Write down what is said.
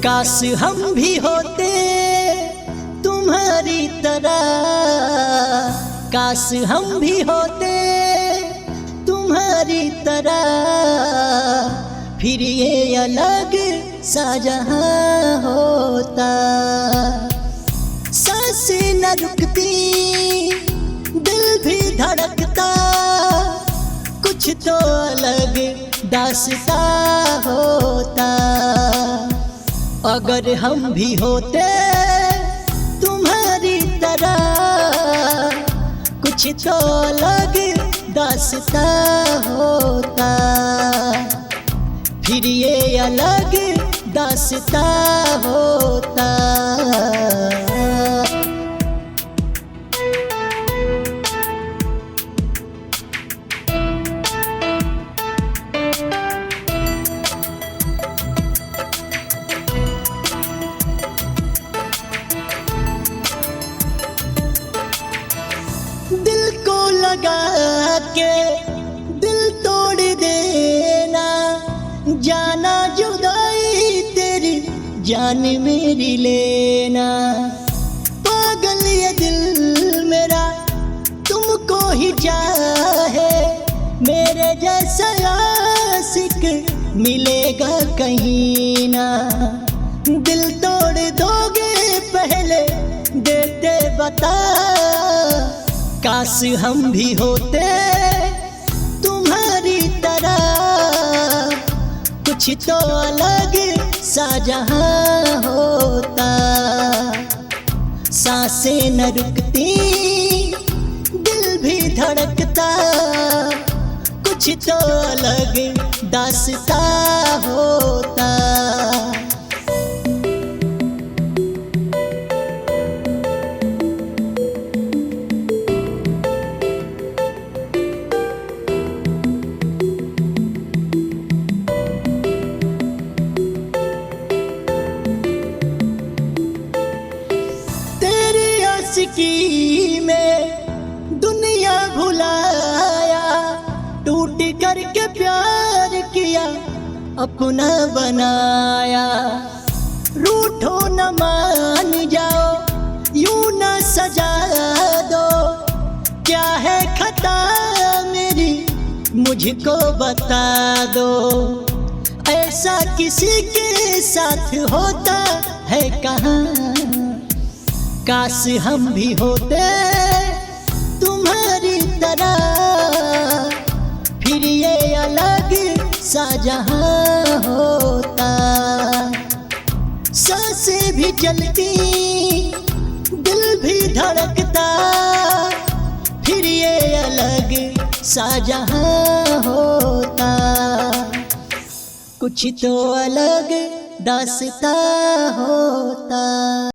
काश हम भी होते तुम्हारी तरह, काश हम भी होते तुम्हारी तरह, फिर ये अलग सा जहां होता। सांसें न रुकती, दिल भी धड़कता, कुछ तो अलग दास्ता होता। अगर हम भी होते तुम्हारी तरह, कुछ तो अलग दास्ता होता, फिर ये अलग दास्ता होता। दिल को लगा के दिल तोड़ देना, जाना जुदाई तेरी जान मेरी लेना। पागल ये दिल मेरा तुमको ही चाहे, मेरे जैसा आशिक मिलेगा कहीं ना। दिल तोड़ दोगे पहले देते बता, काश हम भी होते तुम्हारी तरह, कुछ तो अलग सा जहां होता। सांसें न रुकती, दिल भी धड़कता, कुछ तो अलग दास्ता होता। की में दुनिया भुलाया, टूट करके प्यार किया अपना बनाया। रूठो न मान जाओ, यूं न सजा दो, क्या है खता मेरी मुझको बता दो। ऐसा किसी के साथ होता है कहाँ, काश हम भी होते तुम्हारी तरह, फिर ये अलग सा जहां होता। सांसें भी चलती, दिल भी धड़कता, फिर ये अलग सा जहां होता। कुछ तो अलग दास्ता होता।